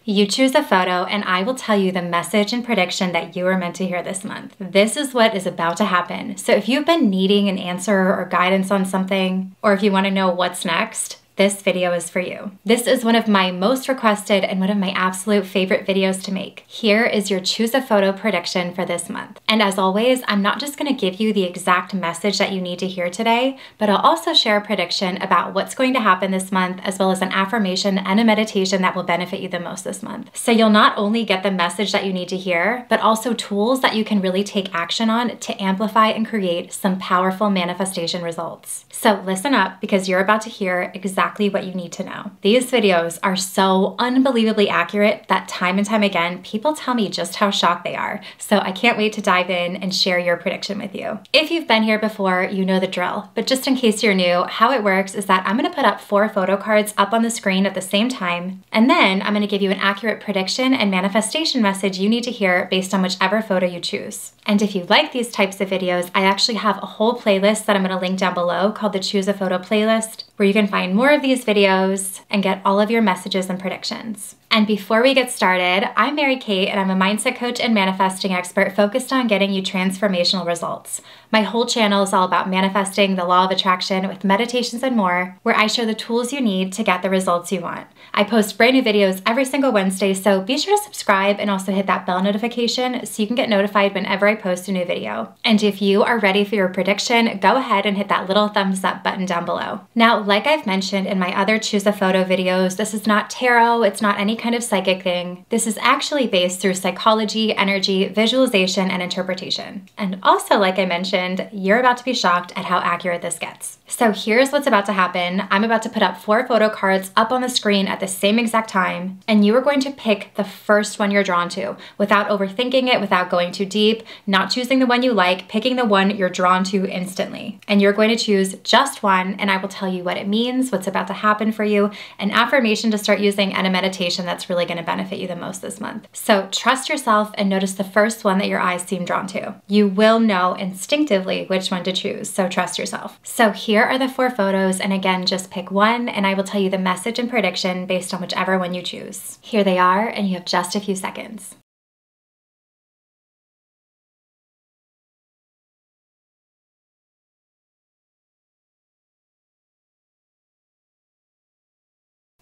You choose a photo and I will tell you the message and prediction that you are meant to hear this month. This is what is about to happen. So if you've been needing an answer or guidance on something, or if you want to know what's next, this video is for you. This is one of my most requested and one of my absolute favorite videos to make. Here is your choose a photo prediction for this month. And as always, I'm not just going to give you the exact message that you need to hear today, but I'll also share a prediction about what's going to happen this month, as well as an affirmation and a meditation that will benefit you the most this month. So you'll not only get the message that you need to hear, but also tools that you can really take action on to amplify and create some powerful manifestation results. So listen up, because you're about to hear exactly what you need to know. These videos are so unbelievably accurate that time and time again, people tell me just how shocked they are. So I can't wait to dive in and share your prediction with you. If you've been here before, you know the drill. But just in case you're new, how it works is that I'm going to put up 4 photo cards up on the screen at the same time. And then I'm going to give you an accurate prediction and manifestation message you need to hear based on whichever photo you choose. And if you like these types of videos, I actually have a whole playlist that I'm going to link down below called the Choose a Photo playlist, where you can find more of these videos and get all of your messages and predictions. And before we get started, I'm Mary Kate and I'm a mindset coach and manifesting expert focused on getting you transformational results. My whole channel is all about manifesting the law of attraction with meditations and more, where I share the tools you need to get the results you want. I post brand new videos every single Wednesday, so be sure to subscribe and also hit that bell notification so you can get notified whenever I post a new video. And if you are ready for your prediction, go ahead and hit that little thumbs up button down below. Now, like I've mentioned in my other Choose a Photo videos, this is not tarot, it's not any kind of psychic thing. This is actually based through psychology, energy, visualization, and interpretation. And also, like I mentioned, you're about to be shocked at how accurate this gets. So here's what's about to happen. I'm about to put up 4 photo cards up on the screen at the same exact time, and you are going to pick the first one you're drawn to without overthinking it, without going too deep, not choosing the one you like, picking the one you're drawn to instantly. And you're going to choose just one, and I will tell you what it means, what's about to happen for you, an affirmation to start using, and a meditation that's really going to benefit you the most this month. So trust yourself and notice the first one that your eyes seem drawn to. You will know instinctively which one to choose, so trust yourself. So here are the 4 photos, and again, just pick one, and I will tell you the message and prediction based on whichever one you choose. Here they are, and you have just a few seconds.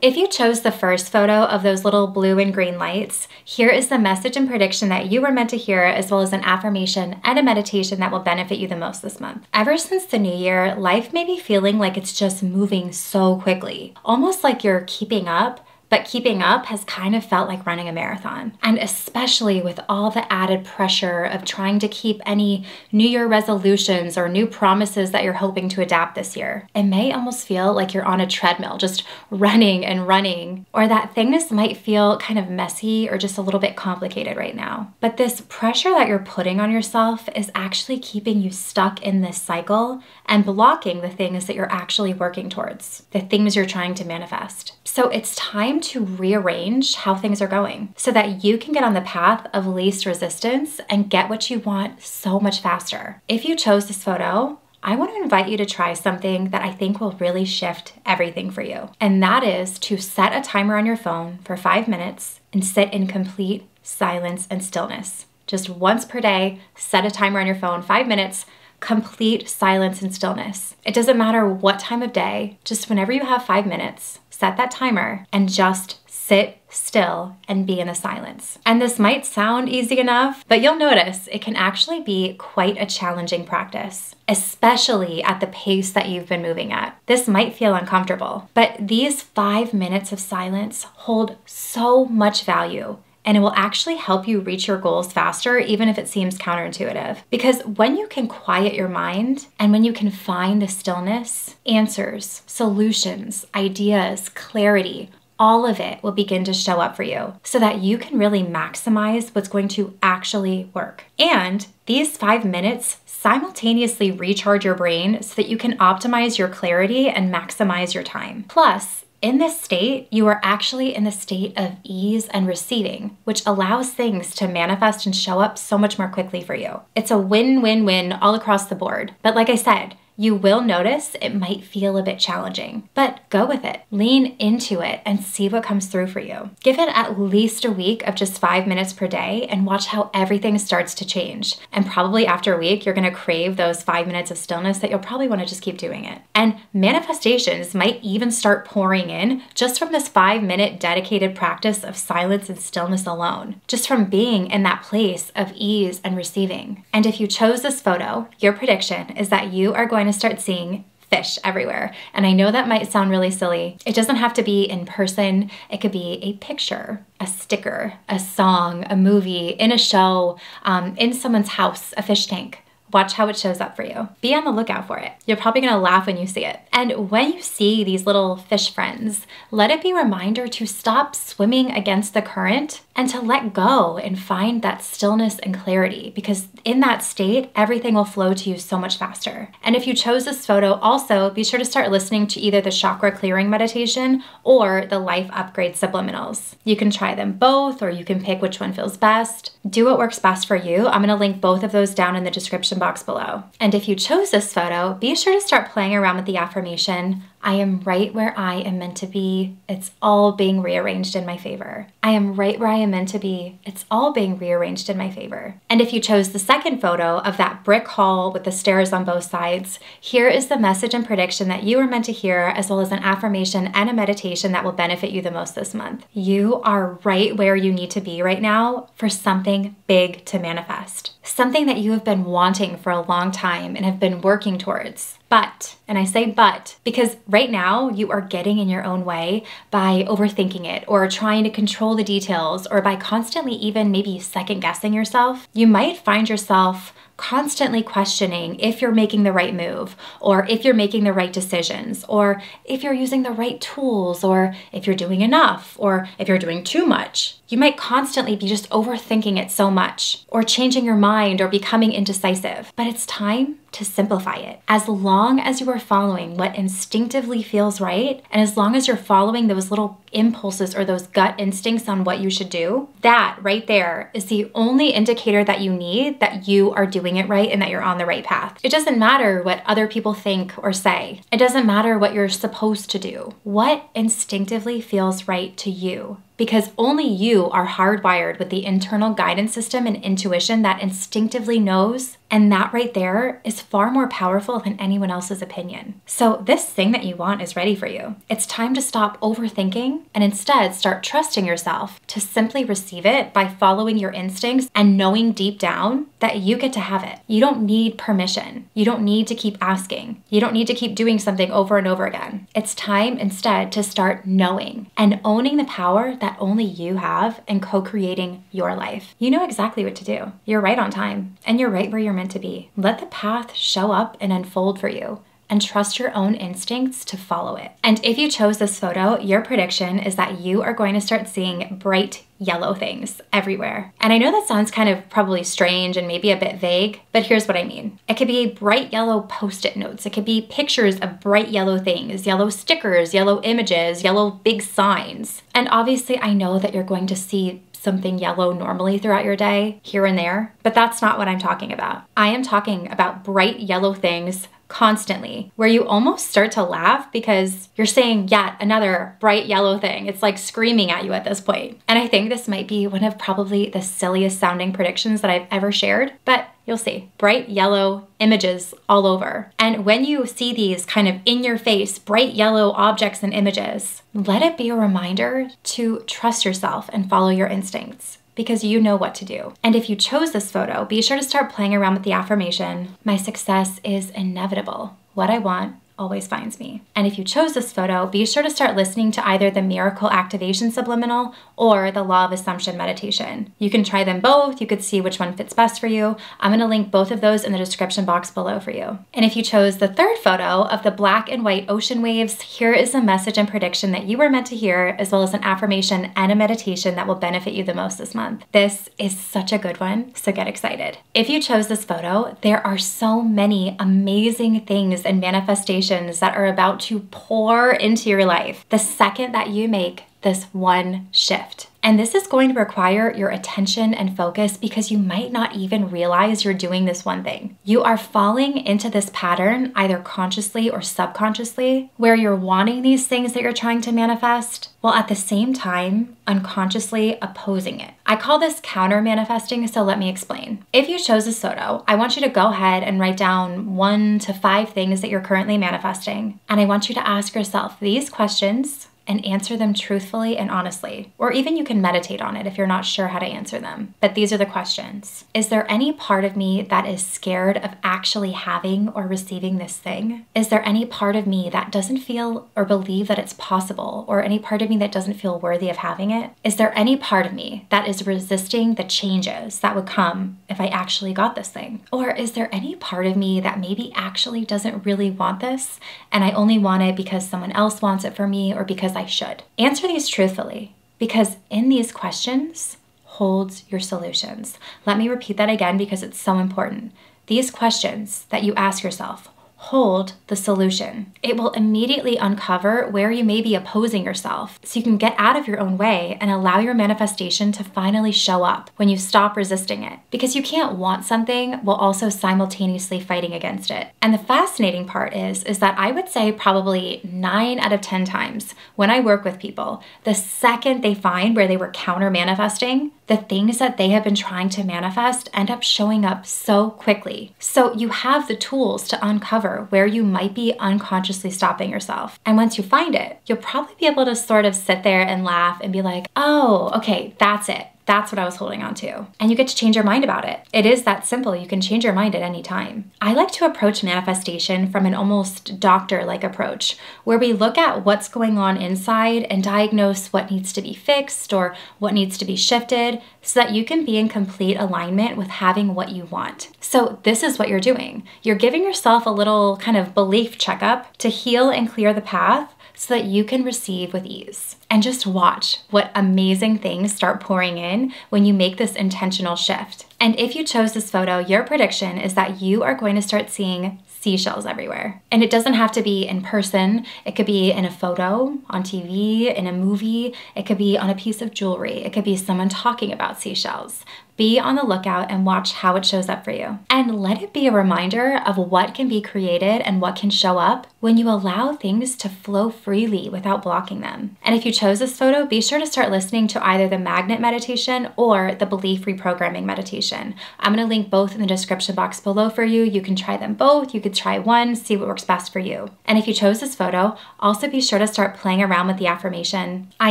If you chose the first photo of those little blue and green lights, here is the message and prediction that you were meant to hear, as well as an affirmation and a meditation that will benefit you the most this month. Ever since the new year, life may be feeling like it's just moving so quickly, almost like you're keeping up, but keeping up has kind of felt like running a marathon. And especially with all the added pressure of trying to keep any New Year resolutions or new promises that you're hoping to adapt this year, it may almost feel like you're on a treadmill, just running and running, or that things might feel kind of messy or just a little bit complicated right now. But this pressure that you're putting on yourself is actually keeping you stuck in this cycle and blocking the things that you're actually working towards, the things you're trying to manifest. So it's time to rearrange how things are going so that you can get on the path of least resistance and get what you want so much faster. If you chose this photo, I want to invite you to try something that I think will really shift everything for you. And that is to set a timer on your phone for 5 minutes and sit in complete silence and stillness. Just once per day, set a timer on your phone, 5 minutes, complete silence and stillness. It doesn't matter what time of day, just whenever you have 5 minutes, set that timer and just sit still and be in the silence. And this might sound easy enough, but you'll notice it can actually be quite a challenging practice, especially at the pace that you've been moving at. This might feel uncomfortable, but these 5 minutes of silence hold so much value, and it will actually help you reach your goals faster, even if it seems counterintuitive. Because when you can quiet your mind and when you can find the stillness, answers, solutions, ideas, clarity, all of it will begin to show up for you so that you can really maximize what's going to actually work. And these 5 minutes simultaneously recharge your brain so that you can optimize your clarity and maximize your time. Plus, in this state, you are actually in the state of ease and receiving, which allows things to manifest and show up so much more quickly for you. It's a win-win-win all across the board. But like I said, You will notice it might feel a bit challenging, but go with it. Lean into it and see what comes through for you. Give it at least a week of just 5 minutes per day and watch how everything starts to change. And probably after a week, you're gonna crave those 5 minutes of stillness that you'll probably wanna just keep doing it. And manifestations might even start pouring in just from this 5-minute dedicated practice of silence and stillness alone, just from being in that place of ease and receiving. And if you chose this photo, your prediction is that you are going to start seeing fish everywhere. And I know that might sound really silly. It doesn't have to be in person. It could be a picture, a sticker, a song, a movie, in a show, in someone's house, a fish tank. Watch how it shows up for you. Be on the lookout for it. You're probably gonna laugh when you see it. And when you see these little fish friends, let it be a reminder to stop swimming against the current and to let go and find that stillness and clarity, because in that state, everything will flow to you so much faster. And if you chose this photo, also be sure to start listening to either the chakra clearing meditation or the life upgrade subliminals. You can try them both, or you can pick which one feels best. Do what works best for you. I'm gonna link both of those down in the description box below. And if you chose this photo, be sure to start playing around with the affirmation, I am right where I am meant to be. It's all being rearranged in my favor. I am right where I am meant to be. It's all being rearranged in my favor. And if you chose the second photo of that brick hall with the stairs on both sides, here is the message and prediction that you are meant to hear, as well as an affirmation and a meditation that will benefit you the most this month. You are right where you need to be right now for something big to manifest. Something that you have been wanting for a long time and have been working towards. But, and I say but, because right now you are getting in your own way by overthinking it or trying to control the details, or by constantly even maybe second guessing yourself. You might find yourself constantly questioning if you're making the right move, or if you're making the right decisions, or if you're using the right tools, or if you're doing enough, or if you're doing too much. You might constantly be just overthinking it so much, or changing your mind, or becoming indecisive. But it's time to simplify it. As long as you are following what instinctively feels right, and as long as you're following those little impulses or those gut instincts on what you should do, that right there is the only indicator that you need that you are doing it right and that you're on the right path. It doesn't matter what other people think or say. It doesn't matter what you're supposed to do. What instinctively feels right to you? Because only you are hardwired with the internal guidance system and intuition that instinctively knows, and that right there is far more powerful than anyone else's opinion. So this thing that you want is ready for you. It's time to stop overthinking and instead start trusting yourself to simply receive it by following your instincts and knowing deep down that you get to have it. You don't need permission. You don't need to keep asking. You don't need to keep doing something over and over again. It's time instead to start knowing and owning the power that only you have in co-creating your life. You know exactly what to do. You're right on time, and you're right where you're meant to be. Let the path show up and unfold for you, and trust your own instincts to follow it. And if you chose this photo, your prediction is that you are going to start seeing bright yellow things everywhere. And I know that sounds kind of probably strange and maybe a bit vague, but here's what I mean. It could be bright yellow Post-it notes. It could be pictures of bright yellow things, yellow stickers, yellow images, yellow big signs. And obviously I know that you're going to see something yellow normally throughout your day, here and there, but that's not what I'm talking about. I am talking about bright yellow things constantly, where you almost start to laugh because you're saying yet another bright yellow thing. It's like screaming at you at this point. And I think this might be one of probably the silliest sounding predictions that I've ever shared, but you'll see. Bright yellow images all over. And when you see these kind of in your face, bright yellow objects and images, let it be a reminder to trust yourself and follow your instincts, because you know what to do. And if you chose this photo, be sure to start playing around with the affirmation, my success is inevitable. What I want always finds me. And if you chose this photo, be sure to start listening to either the Miracle Activation Subliminal or the Law of Assumption meditation. You can try them both. You could see which one fits best for you. I'm gonna link both of those in the description box below for you. And if you chose the third photo of the black and white ocean waves, here is a message and prediction that you were meant to hear, as well as an affirmation and a meditation that will benefit you the most this month. This is such a good one, so get excited. If you chose this photo, there are so many amazing things and manifestations that are about to pour into your life the second that you make this one shift. And this is going to require your attention and focus because you might not even realize you're doing this one thing. You are falling into this pattern, either consciously or subconsciously, where you're wanting these things that you're trying to manifest, while at the same time, unconsciously opposing it. I call this counter manifesting, so let me explain. If you chose this photo, I want you to go ahead and write down 1 to 5 things that you're currently manifesting. And I want you to ask yourself these questions and answer them truthfully and honestly. Or even you can meditate on it if you're not sure how to answer them. But these are the questions. Is there any part of me that is scared of actually having or receiving this thing? Is there any part of me that doesn't feel or believe that it's possible, or any part of me that doesn't feel worthy of having it? Is there any part of me that is resisting the changes that would come if I actually got this thing? Or is there any part of me that maybe actually doesn't really want this and I only want it because someone else wants it for me or because I should? Answer these truthfully, because in these questions holds your solutions. Let me repeat that again because it's so important. These questions that you ask yourself hold the solution. It will immediately uncover where you may be opposing yourself so you can get out of your own way and allow your manifestation to finally show up when you stop resisting it. Because you can't want something while also simultaneously fighting against it. And the fascinating part is that I would say probably 9 out of 10 times when I work with people, the second they find where they were counter manifesting, the things that they have been trying to manifest end up showing up so quickly. So you have the tools to uncover where you might be unconsciously stopping yourself. And once you find it, you'll probably be able to sort of sit there and laugh and be like, oh, okay, that's it. That's what I was holding on to. And you get to change your mind about it. It is that simple. You can change your mind at any time. I like to approach manifestation from an almost doctor-like approach, where we look at what's going on inside and diagnose what needs to be fixed or what needs to be shifted so that you can be in complete alignment with having what you want. So this is what you're doing. You're giving yourself a little kind of belief checkup to heal and clear the path so that you can receive with ease. And just watch what amazing things start pouring in when you make this intentional shift. And if you chose this photo, your prediction is that you are going to start seeing seashells everywhere. And it doesn't have to be in person. It could be in a photo, on TV, in a movie. It could be on a piece of jewelry. It could be someone talking about seashells. Be on the lookout and watch how it shows up for you. And let it be a reminder of what can be created and what can show up when you allow things to flow freely without blocking them. And if you chose this photo, be sure to start listening to either the magnet meditation or the belief reprogramming meditation. I'm going to link both in the description box below for you. You can try them both. You could try one, see what works best for you. And if you chose this photo, also be sure to start playing around with the affirmation, I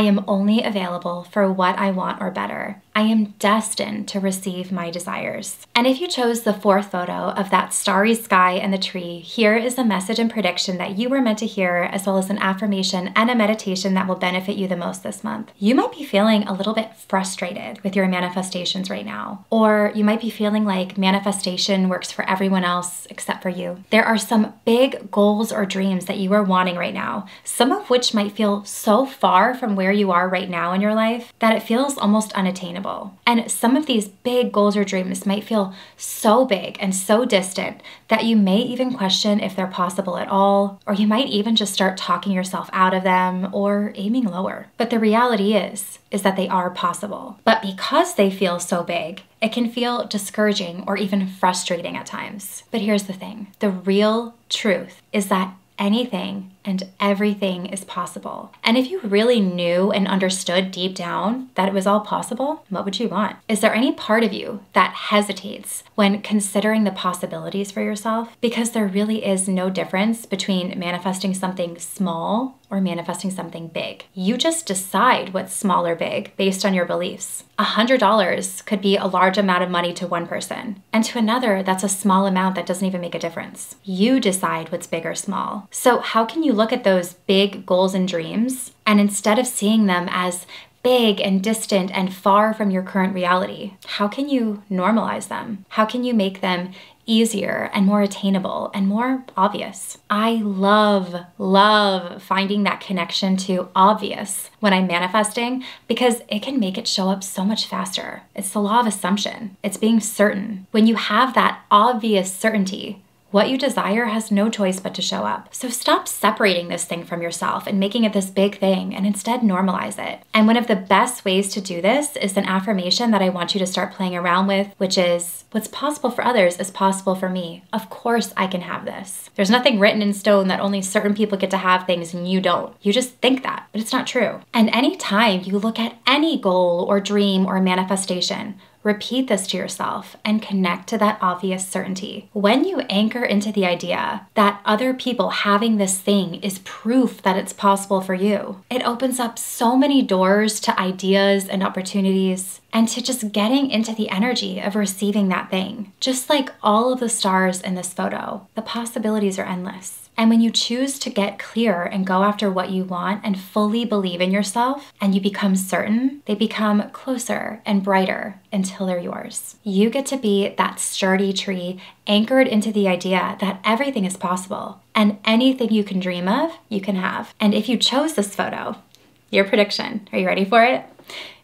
am only available for what I want or better. I am destined to receive my desires. And if you chose the 4th photo of that starry sky and the tree, here is a message and prediction that you were meant to hear, as well as an affirmation and a meditation that will benefit you the most this month. You might be feeling a little bit frustrated with your manifestations right now, or you might be feeling like manifestation works for everyone else except for you. There are some big goals or dreams that you are wanting right now, some of which might feel so far from where you are right now in your life that it feels almost unattainable. And some of these big goals or dreams might feel so big and so distant that you may even question if they're possible at all, or you might even just start talking yourself out of them or aiming lower. But the reality is that they are possible. But because they feel so big, it can feel discouraging or even frustrating at times. But here's the thing. The real truth is that anything and everything is possible. And if you really knew and understood deep down that it was all possible, what would you want? Is there any part of you that hesitates when considering the possibilities for yourself? Because there really is no difference between manifesting something small or manifesting something big. You just decide what's small or big based on your beliefs. $100 could be a large amount of money to one person, and to another, that's a small amount that doesn't even make a difference. You decide what's big or small. So how can you look at those big goals and dreams, and instead of seeing them as big and distant and far from your current reality, how can you normalize them? How can you make them easier and more attainable and more obvious? I love finding that connection to obvious when I'm manifesting, because it can make it show up so much faster. It's the law of assumption. It's being certain. When you have that obvious certainty, What you desire has no choice but to show up. So stop separating this thing from yourself and making it this big thing, and instead normalize it. And one of the best ways to do this is an affirmation that I want you to start playing around with, which is, what's possible for others is possible for me. Of course I can have this. There's nothing written in stone that only certain people get to have things and you don't. You just think that, but it's not true. And anytime you look at any goal or dream or manifestation, repeat this to yourself and connect to that obvious certainty. When you anchor into the idea that other people having this thing is proof that it's possible for you, it opens up so many doors to ideas and opportunities and to just getting into the energy of receiving that thing. Just like all of the stars in this photo, the possibilities are endless. And when you choose to get clear and go after what you want and fully believe in yourself, and you become certain, they become closer and brighter until they're yours. You get to be that sturdy tree anchored into the idea that everything is possible, and anything you can dream of, you can have. And if you chose this photo, your prediction, are you ready for it?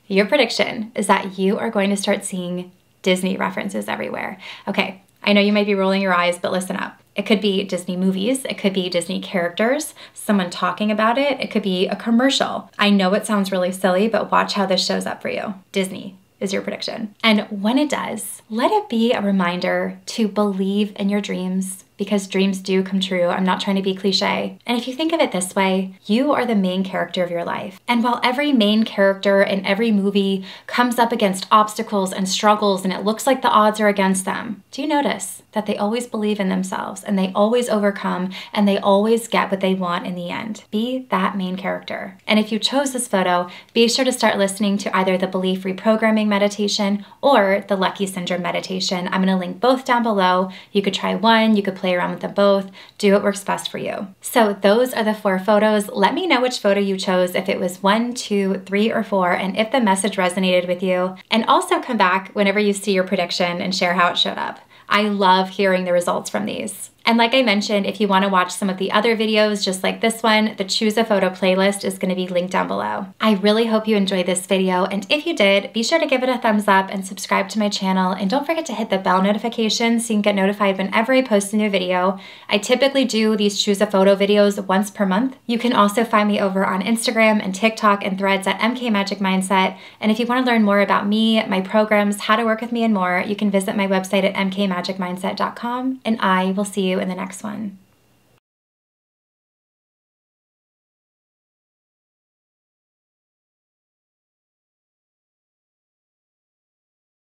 Your prediction is that you are going to start seeing Disney references everywhere. Okay, I know you might be rolling your eyes, but listen up. It could be Disney movies, it could be Disney characters, someone talking about it, it could be a commercial. I know it sounds really silly, but watch how this shows up for you. Disney is your prediction. And when it does, let it be a reminder to believe in your dreams, because dreams do come true. I'm not trying to be cliche. And if you think of it this way, you are the main character of your life. And while every main character in every movie comes up against obstacles and struggles and it looks like the odds are against them, do you notice that they always believe in themselves and they always overcome and they always get what they want in the end? Be that main character. And if you chose this photo, be sure to start listening to either the Belief Reprogramming Meditation or the Lucky Syndrome Meditation. I'm going to link both down below. You could try one, you could play around with them both. Do what works best for you. So those are the 4 photos. Let me know which photo you chose, if it was 1, 2, 3, or 4, and if the message resonated with you. And also come back whenever you see your prediction and share how it showed up. I love hearing the results from these. And like I mentioned, if you want to watch some of the other videos just like this one, the Choose a Photo playlist is going to be linked down below. I really hope you enjoyed this video, and if you did, be sure to give it a thumbs up and subscribe to my channel, and don't forget to hit the bell notification so you can get notified whenever I post a new video. I typically do these Choose a Photo videos once per month. You can also find me over on Instagram and TikTok and Threads at MK Magic Mindset, and if you want to learn more about me, my programs, how to work with me, and more, you can visit my website at mkmagicmindset.com, and I will see you in the next one.